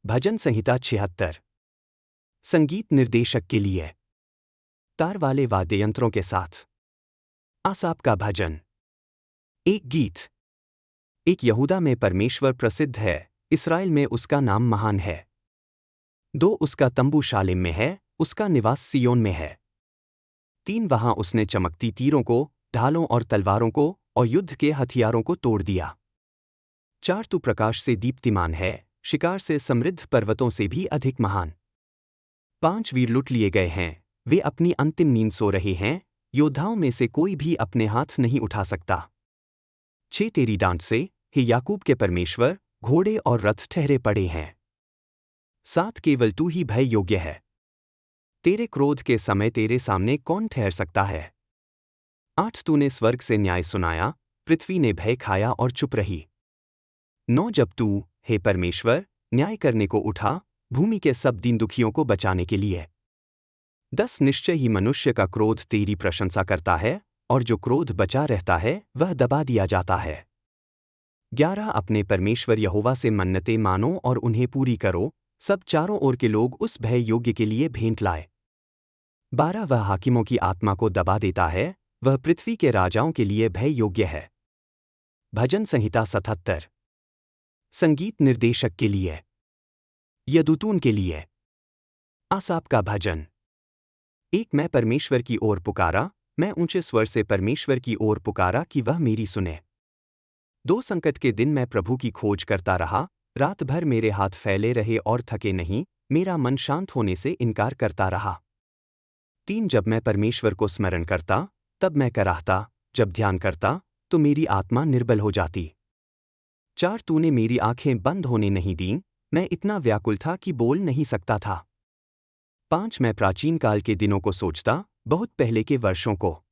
भजन संहिता 76। संगीत निर्देशक के लिए तार वाले वाद्ययंत्रों के साथ आसाप का भजन। एक गीत। एक यहूदा में परमेश्वर प्रसिद्ध है, इस्राएल में उसका नाम महान है। दो उसका तंबू शालेम में है, उसका निवास सियोन में है। तीन वहां उसने चमकती तीरों को, ढालों और तलवारों को और युद्ध के हथियारों को तोड़ दिया। चार तू प्रकाश से दीप्तिमान है, शिकार से समृद्ध पर्वतों से भी अधिक महान। पांच वीर लुट लिए गए हैं, वे अपनी अंतिम नींद सो रहे हैं, योद्धाओं में से कोई भी अपने हाथ नहीं उठा सकता। छह तेरी डांट से, हे याकूब के परमेश्वर, घोड़े और रथ ठहरे पड़े हैं। सात केवल तू ही भय योग्य है। तेरे क्रोध के समय तेरे सामने कौन ठहर सकता है। आठ तूने स्वर्ग से न्याय सुनाया, पृथ्वी ने भय खाया और चुप रही। नौ जब तू, हे परमेश्वर, न्याय करने को उठा, भूमि के सब दीन दुखियों को बचाने के लिए। 10 निश्चय ही मनुष्य का क्रोध तेरी प्रशंसा करता है, और जो क्रोध बचा रहता है वह दबा दिया जाता है। 11 अपने परमेश्वर यहोवा से मन्नतें मानो और उन्हें पूरी करो, सब चारों ओर के लोग उस भय योग्य के लिए भेंट लाए। 12 वह हाकिमों की आत्मा को दबा देता है, वह पृथ्वी के राजाओं के लिए भय योग्य है। भजन संहिता 77। संगीत निर्देशक के लिए यदूतून के लिए आसाप का भजन। एक मैं परमेश्वर की ओर पुकारा, मैं ऊंचे स्वर से परमेश्वर की ओर पुकारा कि वह मेरी सुने। दो संकट के दिन मैं प्रभु की खोज करता रहा, रात भर मेरे हाथ फैले रहे और थके नहीं, मेरा मन शांत होने से इनकार करता रहा। तीन जब मैं परमेश्वर को स्मरण करता, तब मैं कराहता, जब ध्यान करता, तो मेरी आत्मा निर्बल हो जाती। चार तूने मेरी आंखें बंद होने नहीं दीं, मैं इतना व्याकुल था कि बोल नहीं सकता था। पांच मैं प्राचीन काल के दिनों को सोचता, बहुत पहले के वर्षों को।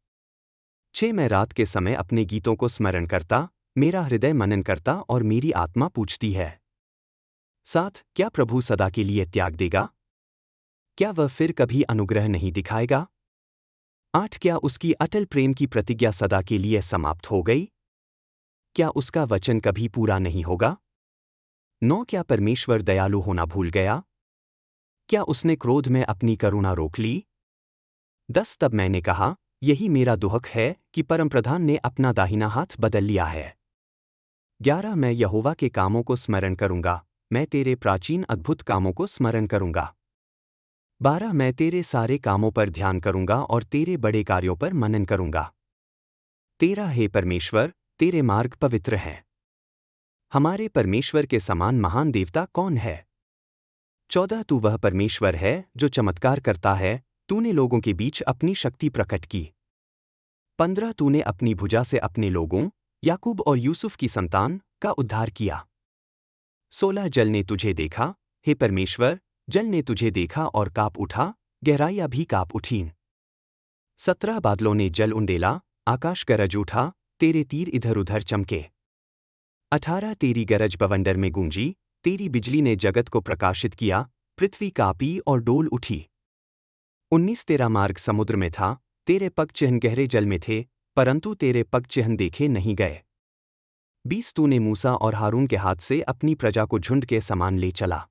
छह मैं रात के समय अपने गीतों को स्मरण करता, मेरा हृदय मनन करता और मेरी आत्मा पूछती है। सात क्या प्रभु सदा के लिए त्याग देगा? क्या वह फिर कभी अनुग्रह नहीं दिखाएगा? आठ क्या उसकी अटल प्रेम की प्रतिज्ञा सदा के लिए समाप्त हो गई? क्या उसका वचन कभी पूरा नहीं होगा? नौ क्या परमेश्वर दयालु होना भूल गया? क्या उसने क्रोध में अपनी करुणा रोक ली? 10 तब मैंने कहा, यही मेरा दुहक है कि परमप्रधान ने अपना दाहिना हाथ बदल लिया है। 11 मैं यहोवा के कामों को स्मरण करूंगा, मैं तेरे प्राचीन अद्भुत कामों को स्मरण करूंगा। 12 मैं तेरे सारे कामों पर ध्यान करूंगा और तेरे बड़े कार्यों पर मनन करूंगा। 13 हे परमेश्वर, तेरे मार्ग पवित्र हैं। हमारे परमेश्वर के समान महान देवता कौन है? 14 तू वह परमेश्वर है जो चमत्कार करता है, तूने लोगों के बीच अपनी शक्ति प्रकट की। 15 तूने अपनी भुजा से अपने लोगों, याकूब और यूसुफ की संतान का उद्धार किया। 16 जल ने तुझे देखा, हे परमेश्वर, जल ने तुझे देखा और काँप उठा, गहराइयाँ भी काँप उठीं। 17 बादलों ने जल उंडेला, आकाश गरज उठा, तेरे तीर इधर उधर चमके। 18 तेरी गरज बवंडर में गूंजी, तेरी बिजली ने जगत को प्रकाशित किया, पृथ्वी कांपी और डोल उठी। 19 तेरा मार्ग समुद्र में था, तेरे पग चिन्ह गहरे जल में थे, परंतु तेरे पग चिन्ह देखे नहीं गए। 20 तूने मूसा और हारून के हाथ से अपनी प्रजा को झुंड के समान ले चला।